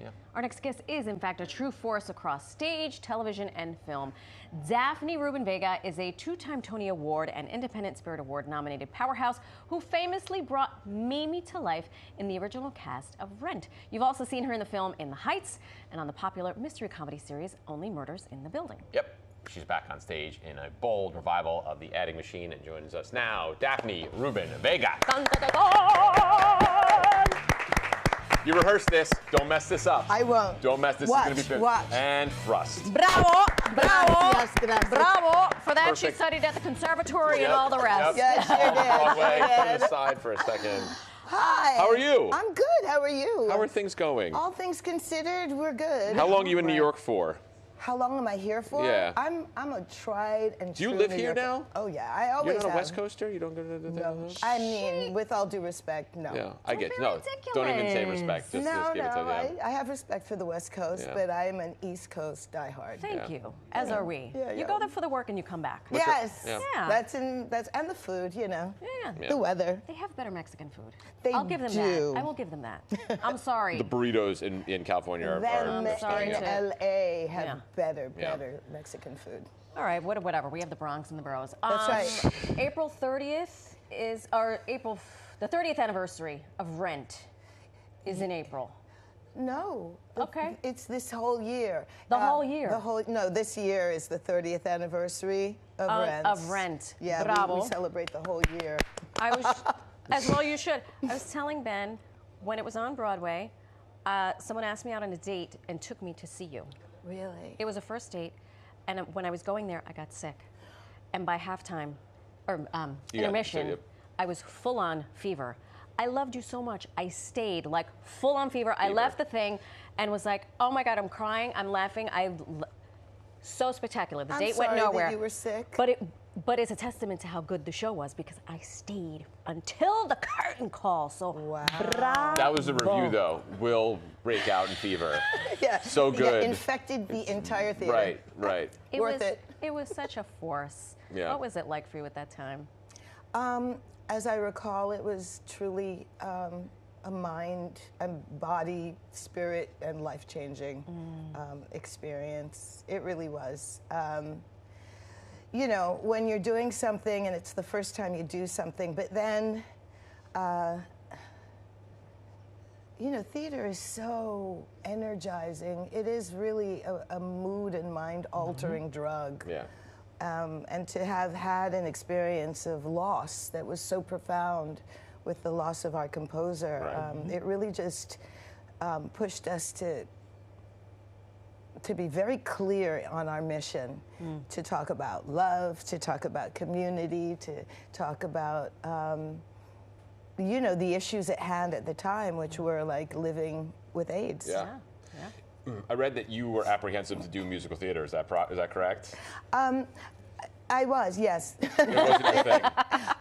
Yeah. Our next guest is, in fact, a true force across stage, television, and film. Daphne Rubin-Vega is a two-time Tony Award and Independent Spirit Award nominated powerhouse who famously brought Mimi to life in the original cast of Rent. You've also seen her in the film In the Heights and on the popular mystery comedy series Only Murders in the Building. Yep. She's back on stage in a bold revival of The Adding Machine and joins us now, Daphne Rubin-Vega. Dun, dun, dun, dun. You rehearsed this. Don't mess this up. I won't. Don't mess this. Watch, Is going to be watch. And thrust. Bravo, bravo, Gracias, gracias. bravo. For that, Perfect. she studied at the conservatory and all the rest. Yes, you did. Broadway, You put it did. aside for a second. Hi. How are you? I'm good. How are you? How are things going? All things considered, we're good. How long are you in New York for? How long am I here for? Yeah. I'm a tried and Do you true live New here Yorker. now? Oh yeah, I always You're not a have. West Coaster? You don't go to the No. I mean, with all due respect, no. Yeah, I get be no. Don't even say ridiculous. respect. Just No, give it to no, them. I have respect for the West Coast, Yeah. but I am an East Coast diehard. Thank Yeah. you, as are we. Yeah, You yeah. go there for the work and you come back. Yes, Yeah. Yeah. that's and the food, you know, Yeah. the weather. They have better Mexican food. They I'll give them do. that. I will give them that. I'm sorry. The burritos in California are Them sorry in to- LA have Yeah. better Yeah. Mexican food. All right, whatever. We have the Bronx and the boroughs. That's right. April 30th is, the 30th anniversary of Rent is in April. No. Okay. It's this whole year. The whole year? No, this year is the 30th anniversary of Rent. Of Rent. Yeah, Bravo. we celebrate the whole year. I was, as well you should. I was telling Ben, when it was on Broadway, someone asked me out on a date and took me to see you. Really? It was a first date, and when I was going there, I got sick. And by halftime, or intermission, yep. I was full on fever. I loved you so much. I stayed like full on fever. I left the thing and was like, oh my God, I'm crying, I'm laughing. So spectacular. The date went sorry nowhere. that you were sick. But it's a testament to how good the show was because I stayed until the curtain call. So Wow. bravo. That was the review, though. Will break out in fever. Yeah. So good. Yeah, infected the entire theater. Right, right. Worth it. It was such a force. Yeah. What was it like for you at that time? As I recall, it was truly a mind and body, spirit, and life-changing experience. It really was. You know, when you're doing something and it's the first time you do something, but then, you know, theater is so energizing. It is really a mood and mind-altering drug. Yeah. And to have had an experience of loss that was so profound with the loss of our composer, Right. it really just pushed us to be very clear on our mission, to talk about love, to talk about community, to talk about, you know, the issues at hand at the time, which were like living with AIDS. Yeah. I read that you were apprehensive to do musical theater. Is that correct? I was, yes. It wasn't your thing.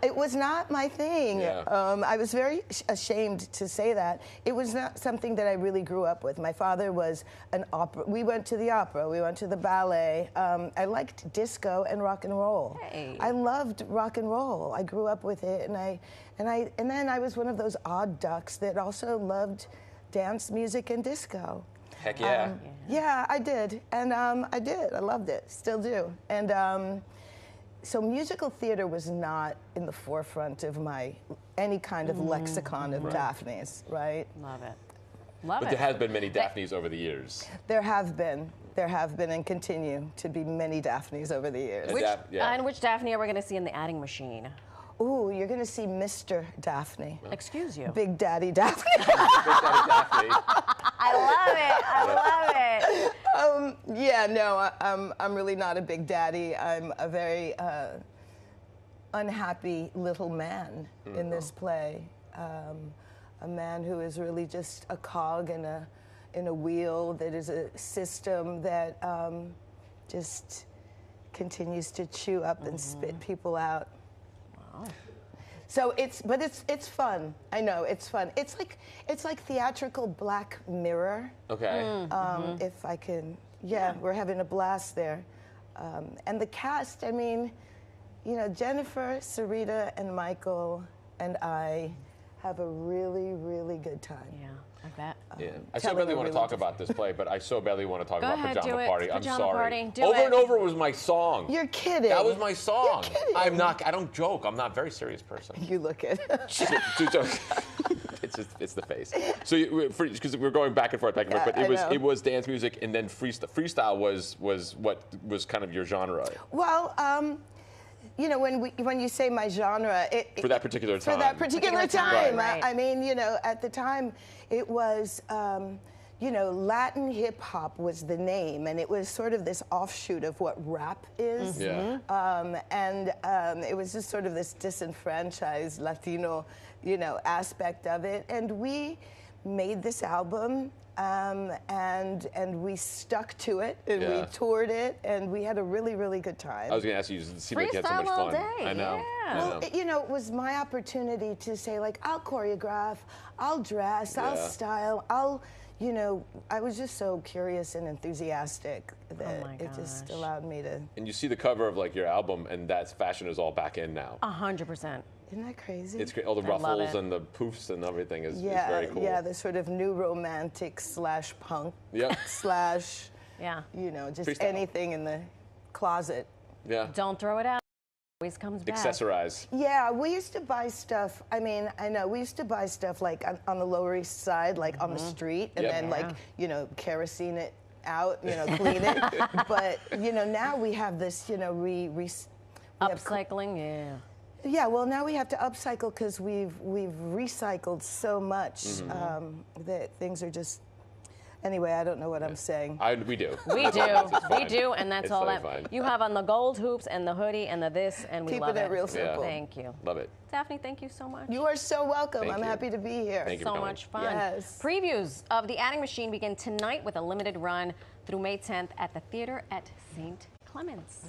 It was not my thing. Yeah. I was very ashamed to say that. It was not something that I really grew up with. My father was an opera. We went to the opera. We went to the ballet. I liked disco and rock and roll. Hey. I loved rock and roll. I grew up with it, and then I was one of those odd ducks that also loved dance music and disco. Heck yeah. Yeah, I did, and I did. I loved it, still do, and. So musical theater was not in the forefront of any kind of lexicon of Daphne's, right? Love it. Love But it. there has been many Daphnes over the years. There have been, and continue to be many Daphnes over the years. And which Daphne are we going to see in The Adding Machine? Ooh, you're gonna see Mr. Daphne. Excuse you. Big Daddy Daphne. Big Daddy Daphne. I love it. Yeah, no, I'm really not a big daddy. I'm a very unhappy little man in this play. A man who is really just a cog in a wheel that is a system that just continues to chew up and spit people out. Wow. So it's fun. I know it's fun. It's like theatrical Black Mirror. Okay. If I can, yeah, we're having a blast there. And the cast, I mean, you know, Jennifer, Sarita, and Michael and I have a really, really good time. Yeah. I bet. Yeah. I so telling badly a want to really talk about this play, but I so badly want to talk Go about ahead, Pajama do it. Party. I'm Pajama sorry. Party, do Over it. and over was my song. You're kidding. That was my song. You're kidding. I don't joke. I'm not a very serious person. You look it. It's the face. So because we're going back and forth, but it was dance music, and then freestyle. Freestyle was what was kind of your genre. Well, you know, when you say my genre, For that particular time. For that particular time. Right. I mean, you know, at the time, it was, you know, Latin hip hop was the name, and it was sort of this offshoot of what rap is. Yeah. It was just sort of this disenfranchised Latino, you know, aspect of it. And we made this album, and we stuck to it, and we toured it, and we had a really, really good time. I was going to ask you, it seemed like you had so much Freestyle all fun. day, I know. yeah. I know. Well, you know, it was my opportunity to say, like, I'll choreograph, I'll dress, I'll style, you know, I was just so curious and enthusiastic that it just allowed me to. And you see the cover of like your album, and that fashion is all back in now. 100%. Isn't that crazy? It's great. All the I love ruffles it. and the poofs and everything is yeah, very cool. yeah, the sort of new romantic / punk Yep. / Yeah. you know, just Freestyle. anything in the closet. Yeah. Don't throw it out. Always comes back. Accessorize. Yeah, we used to buy stuff. I mean, I know we used to buy stuff like on the Lower East Side, like on the street, and then like, you know, kerosene it out, you know, clean it. But you know, now we have this, you know, Upcycling, yeah. Yeah, well, now we have to upcycle because we've recycled so much that things are just. Anyway, I don't know what I'm saying. We do. We do. We do, and that's It's all totally that. fine. You have on the gold hoops and the hoodie and the this, and we Keeping love it real simple. Thank you. Love it. Daphne, thank you so much. You are so welcome. Thank I'm you. happy to be here. Thank you for So coming. much fun. Yes. Previews of The Adding Machine begin tonight with a limited run through May 10th at the theater at St. Clements.